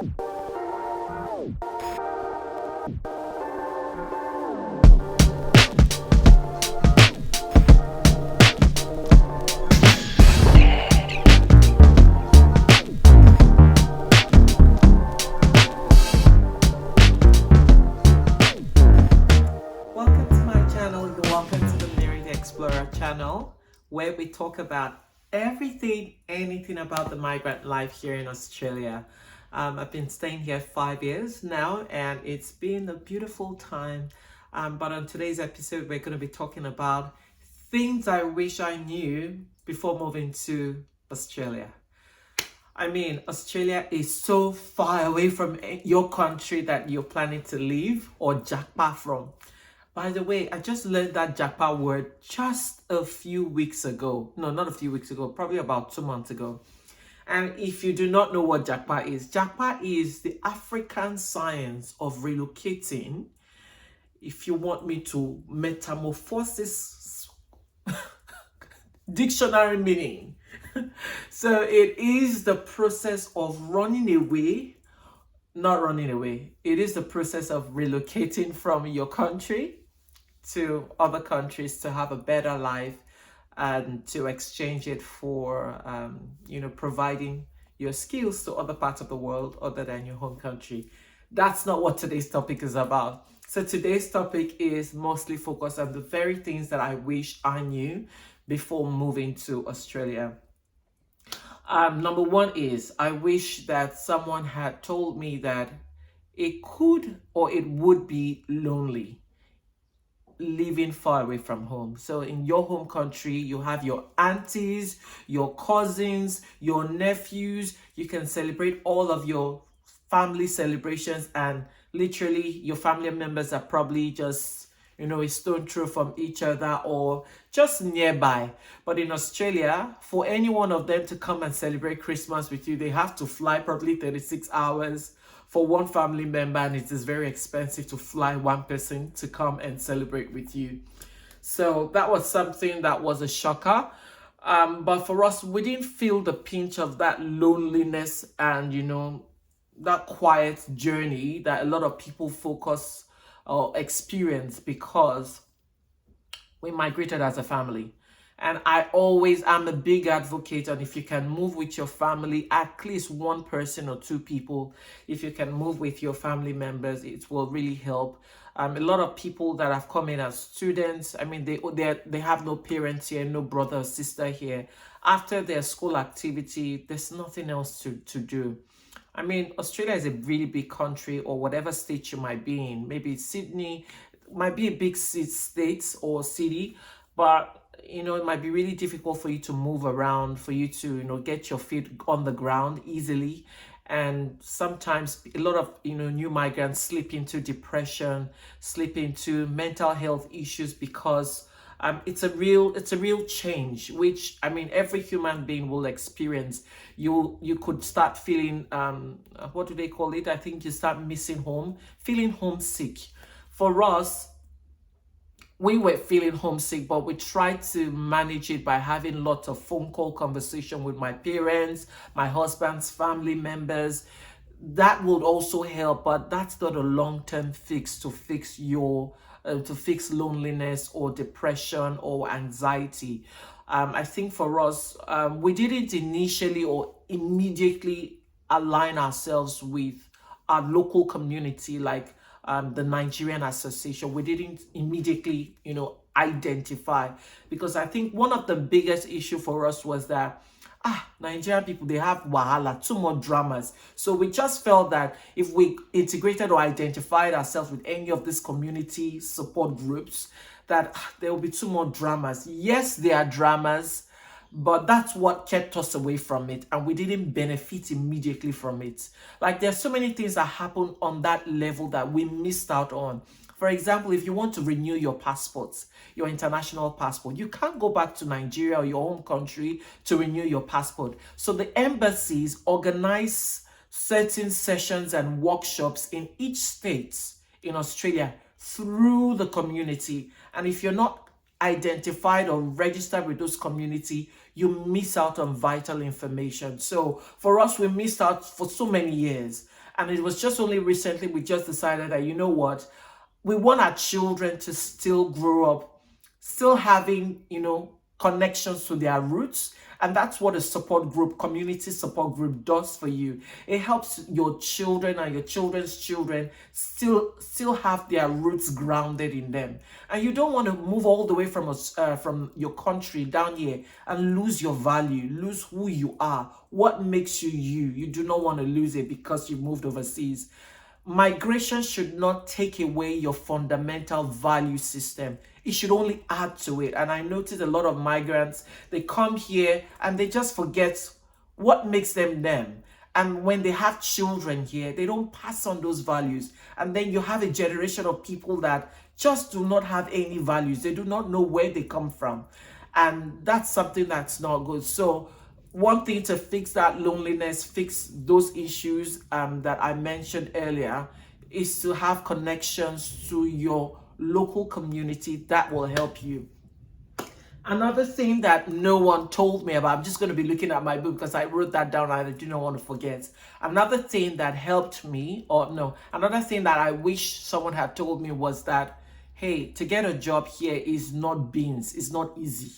Welcome to my channel. Welcome to the Migrant Explorer channel, where we talk about anything about the migrant life here in Australia. I've been staying here 5 years now, and it's been a beautiful time. But on today's episode, we're going to be talking about things I wish I knew before moving to Australia. I mean, Australia is so far away from your country that you're planning to leave or jackpot from. By the way, I just learned that jackpot word just a few weeks ago. No, not a few weeks ago, probably about 2 months ago. And if you do not know what jackpot is the African science of relocating. If you want me to metamorphosis dictionary meaning. So it is the process of not running away. It is the process of relocating from your country to other countries to have a better life and to exchange it for, providing your skills to other parts of the world other than your home country. That's not what today's topic is about. So today's topic is mostly focused on the very things that I wish I knew before moving to Australia. Number one is I wish that someone had told me that it could or it would be lonely living far away from home. So in your home country, you have your aunties, your cousins, your nephews. You can celebrate all of your family celebrations, and literally your family members are probably just a stone throw from each other or just nearby. But in Australia, for any one of them to come and celebrate Christmas with you, they have to fly probably 36 hours for one family member, and it is very expensive to fly one person to come and celebrate with you. So that was something that was a shocker. But for us, we didn't feel the pinch of that loneliness and, that quiet journey that a lot of people focus or experience because we migrated as a family. And I'm a big advocate on if you can move with your family, at least one person or two people, if you can move with your family members, it will really help. A lot of people that have come in as students, I mean, they have no parents here, no brother or sister here. After their school activity, there's nothing else to do. I mean, Australia is a really big country, or whatever state you might be in. Maybe Sydney might be a big state or city, but it might be really difficult for you to move around, for you to, get your feet on the ground easily. And sometimes a lot of, new migrants slip into depression, slip into mental health issues because it's a real change, which I mean every human being will experience. You could start feeling what do they call it? I think you start missing home, feeling homesick. For us, we were feeling homesick, but we tried to manage it by having lots of phone call conversation with my parents, my husband's family members. That would also help, but that's not a long-term fix to fix loneliness or depression or anxiety. I think for us, we didn't initially or immediately align ourselves with our local community, like the Nigerian Association. We didn't immediately, identify, because I think one of the biggest issue for us was that Nigerian people, they have wahala, too much dramas. So we just felt that if we integrated or identified ourselves with any of these community support groups, that there will be too much dramas. Yes, there are dramas, but that's what kept us away from it, and we didn't benefit immediately from it. Like, there's so many things that happen on that level that we missed out on. For example, if you want to renew your passports, your international passport, you can't go back to Nigeria or your home country to renew your passport. So the embassies organize certain sessions and workshops in each state in Australia through the community. And if you're not identified or registered with those community, you miss out on vital information. So for us, we missed out for so many years. And it was just only recently we just decided that, you know what, we want our children to still grow up, still having, connections to their roots. And that's what a support group, community support group does for you. It helps your children and your children's children still have their roots grounded in them. And you don't want to move all the way from your country down here and lose your value, lose who you are, what makes you you. You do not want to lose it because you moved overseas. Migration should not take away your fundamental value system. It should only add to it. And I notice a lot of migrants, they come here and they just forget what makes them them. And when they have children here, they don't pass on those values. And then you have a generation of people that just do not have any values. They do not know where they come from. And that's something that's not good. So one thing to fix that loneliness, fix those issues that I mentioned earlier, is to have connections to your local community that will help you. Another thing that no one told me about, I'm just going to be looking at my book because I wrote that down and I do not want to forget. Another thing that helped me, another thing that I wish someone had told me was that, hey, to get a job here is not beans, it's not easy.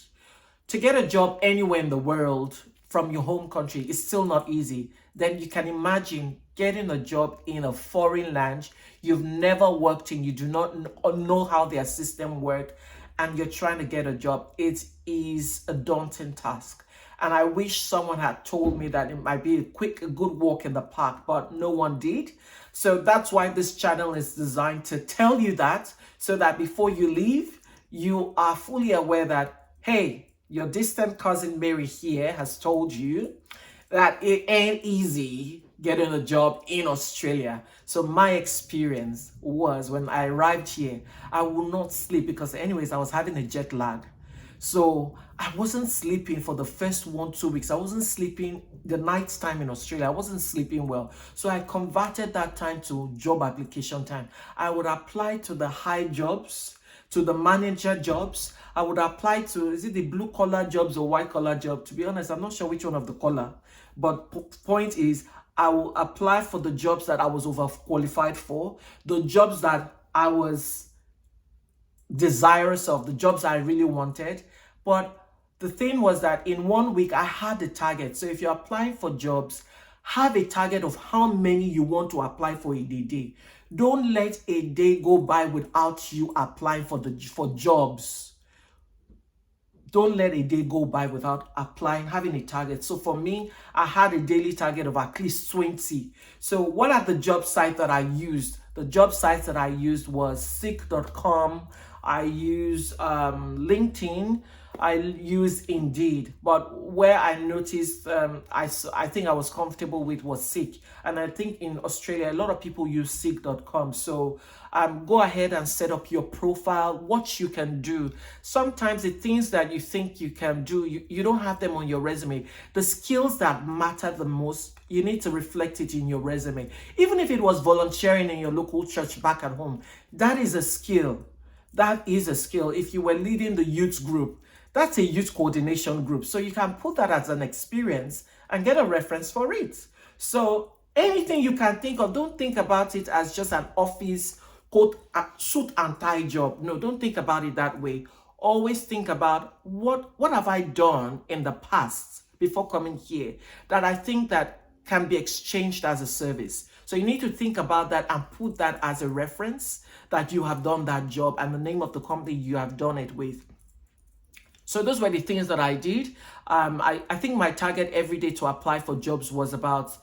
To get a job anywhere in the world from your home country is still not easy. Then you can imagine getting a job in a foreign land you've never worked in, you do not know how their system works, and you're trying to get a job. It is a daunting task. And I wish someone had told me that it might be a good walk in the park, but no one did. So that's why this channel is designed to tell you that, so that before you leave, you are fully aware that, hey, your distant cousin Mary here has told you that it ain't easy getting a job in Australia. So my experience was when I arrived here, I would not sleep because anyways, I was having a jet lag. So I wasn't sleeping for the first 1-2 weeks. I wasn't sleeping the night time in Australia. I wasn't sleeping well. So I converted that time to job application time. I would apply to the high jobs, to the manager jobs. I would apply to, is it the blue collar jobs or white collar job? To be honest, I'm not sure which one of the color. But point is, I will apply for the jobs that I was overqualified for, the jobs that I was desirous of, the jobs I really wanted. But the thing was that in 1 week, I had a target. So if you're applying for jobs, have a target of how many you want to apply for in a day. Don't let a day go by without you applying for jobs. Don't let a day go by without applying, having a target. So for me, I had a daily target of at least 20. So what are the job sites that I used? The job sites that I used was seek.com. I used LinkedIn. I used Indeed. But where I noticed I think I was comfortable with was Seek. And I think in Australia, a lot of people use seek.com. So go ahead and set up your profile, what you can do. Sometimes the things that you think you can do, you don't have them on your resume. The skills that matter the most, you need to reflect it in your resume. Even if it was volunteering in your local church back at home, that is a skill. That is a skill. If you were leading the youth group, that's a youth coordination group. So you can put that as an experience and get a reference for it. So anything you can think of, don't think about it as just an office quote suit and tie job. No, don't think about it that way. Always think about what have I done in the past before coming here that I think that can be exchanged as a service. So you need to think about that and put that as a reference that you have done that job and the name of the company you have done it with. So those were the things that I did. I think my target every day to apply for jobs was about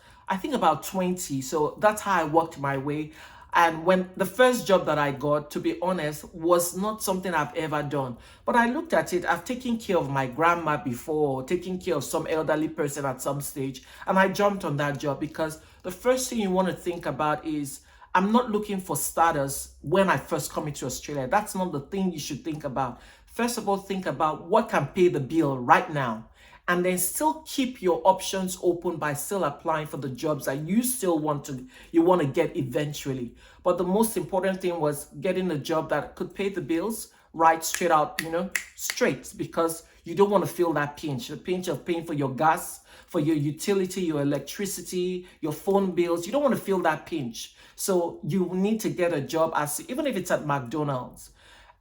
20. So that's how I worked my way. And when the first job that I got, to be honest, was not something I've ever done. But I looked at it, I've taken care of my grandma before, taking care of some elderly person at some stage. And I jumped on that job because the first thing you want to think about is, I'm not looking for starters when I first come into Australia. That's not the thing you should think about. First of all, think about what can pay the bill right now. And then still keep your options open by still applying for the jobs that you still want to get eventually. But the most important thing was getting a job that could pay the bills right straight out, straight, because You don't want to feel that pinch, the pinch of paying for your gas, for your utility, your electricity, your phone bills. You don't want to feel that pinch. So you need to get a job, as even if it's at McDonald's.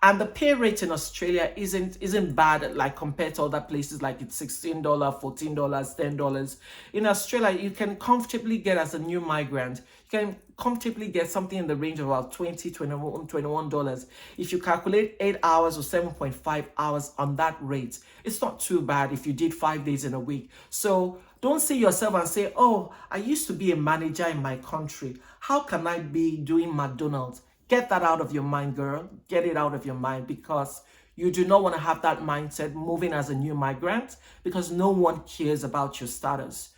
And the pay rate in Australia isn't bad, like compared to other places, like it's $16, $14, $10. In Australia, you can comfortably get, as a new migrant, you can comfortably get something in the range of about $20, $21. If you calculate 8 hours or 7.5 hours on that rate, it's not too bad if you did 5 days in a week. So don't see yourself and say, oh, I used to be a manager in my country. How can I be doing McDonald's? Get that out of your mind, girl. Get it out of your mind, because you do not want to have that mindset moving as a new migrant, because no one cares about your status.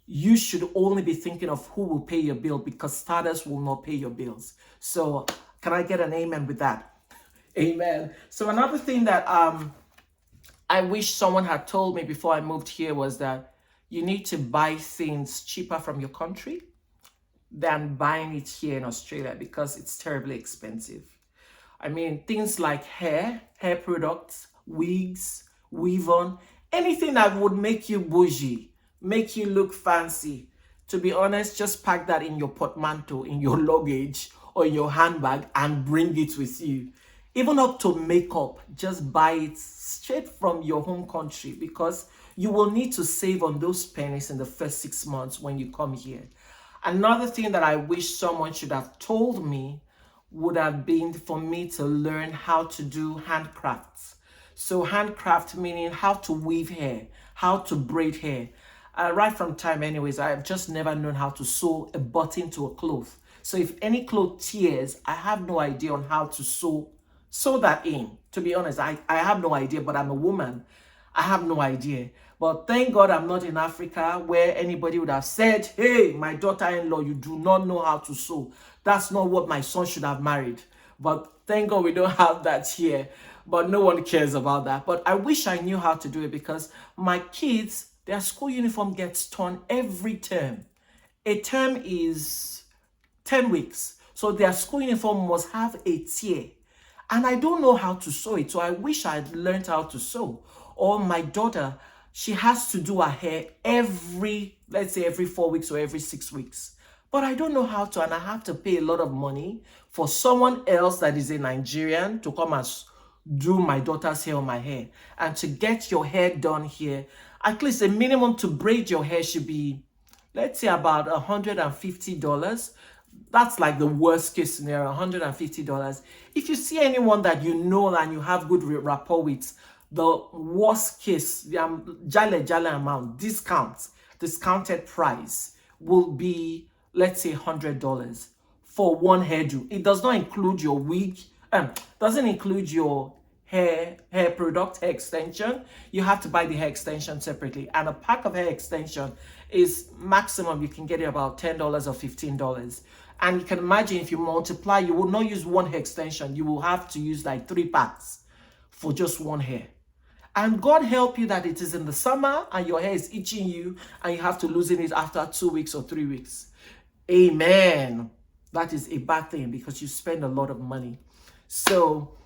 You should only be thinking of who will pay your bill, because status will not pay your bills. So can I get an amen with that? Amen. So another thing that I wish someone had told me before I moved here was that you need to buy things cheaper from your country than buying it here in Australia, because it's terribly expensive. I mean, things like hair products, wigs, weave-on, anything that would make you bougie, make you look fancy. To be honest, just pack that in your portmanteau, in your luggage, or in your handbag and bring it with you. Even up to makeup, just buy it straight from your home country, because you will need to save on those pennies in the first 6 months when you come here. Another thing that I wish someone should have told me would have been for me to learn how to do handcrafts. So handcraft meaning how to weave hair, how to braid hair. Right from time anyways, I've just never known how to sew a button to a cloth. So if any cloth tears, I have no idea on how to sew that in. To be honest, I have no idea, but I'm a woman. I have no idea. But thank God I'm not in Africa, where anybody would have said, hey, my daughter-in-law, you do not know how to sew. That's not what my son should have married. But thank God we don't have that here. But no one cares about that. But I wish I knew how to do it, because my kids, their school uniform gets torn every term. A term is 10 weeks. So their school uniform must have a tear. And I don't know how to sew it. So I wish I'd learned how to sew. Or my daughter, she has to do her hair let's say every 4 weeks or every 6 weeks. But I don't know how to, and I have to pay a lot of money for someone else that is a Nigerian to come and do my daughter's hair or my hair. And to get your hair done here, at least a minimum to braid your hair should be, let's say, about $150. That's like the worst case scenario, $150. If you see anyone that you know and you have good rapport with, the worst case, the jale amount, discounted price will be, let's say, $100 for one hairdo. It does not include your wig, doesn't include your hair product, hair extension. You have to buy the hair extension separately. And a pack of hair extension is maximum, you can get it about $10 or $15. And you can imagine, if you multiply, you will not use one hair extension. You will have to use like 3 packs for just one hair. And God help you that it is in the summer and your hair is itching you and you have to loosen it after 2 weeks or 3 weeks. Amen. That is a bad thing, because you spend a lot of money. So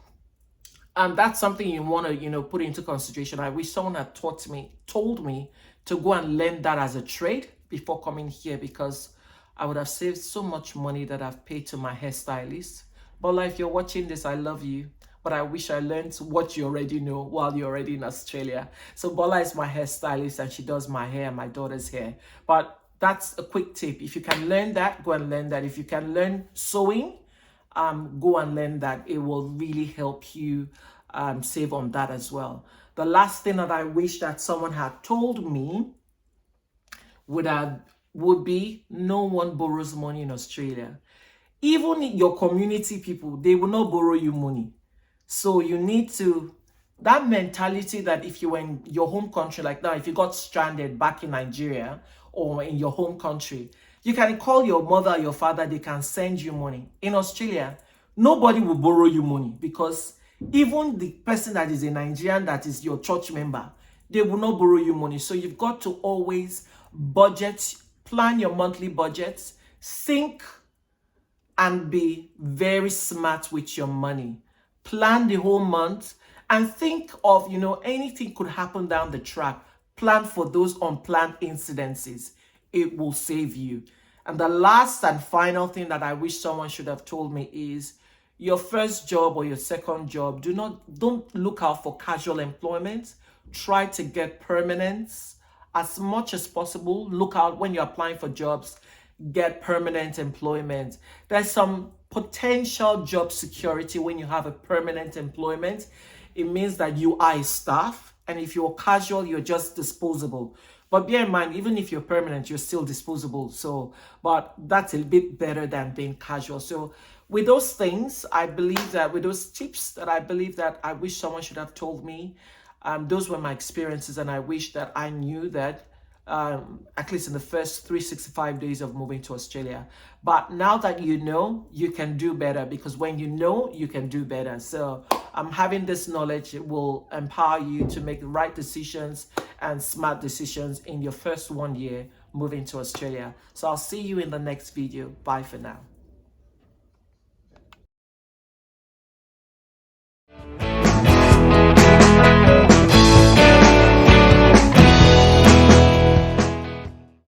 that's something you want to, put into consideration. I wish someone had told me to go and learn that as a trade before coming here, because I would have saved so much money that I've paid to my hairstylist. But if you're watching this, I love you. But I wish I learned what you already know while you're already in Australia. So Bola is my hairstylist, and she does my hair and my daughter's hair. But that's a quick tip. If you can learn that, go and learn that. If you can learn sewing, go and learn that. It will really help you save on that as well. The last thing that I wish that someone had told me would be, no one borrows money in Australia. Even your community people, they will not borrow you money. So you need to, that mentality that if you were in your home country, like now, if you got stranded back in Nigeria or in your home country, you can call your mother or your father, they can send you money. In Australia, nobody will borrow you money, because even the person that is a Nigerian that is your church member, they will not borrow you money. So you've got to always budget, plan your monthly budgets, think and be very smart with your money. Plan the whole month And think of, anything could happen down the track. Plan for those unplanned incidences. It will save you. And the last and final thing that I wish someone should have told me is your first job or your second job, don't look out for casual employment. Try to get permanence as much as possible. Look out when you're applying for jobs, get permanent employment. There's some potential job security when you have a permanent employment. It means that you are a staff, and if you're casual, you're just disposable. But bear in mind, even if you're permanent, you're still disposable. So, but that's a bit better than being casual. So with those things, I believe that with those tips that I believe that I wish someone should have told me, those were my experiences, and I wish that I knew that at least in the first 365 days of moving to Australia. But now that you know, you can do better, because when you know, you can do better. So having this knowledge will empower you to make the right decisions and smart decisions in your first 1 year moving to Australia. So I'll see you in the next video. Bye for now.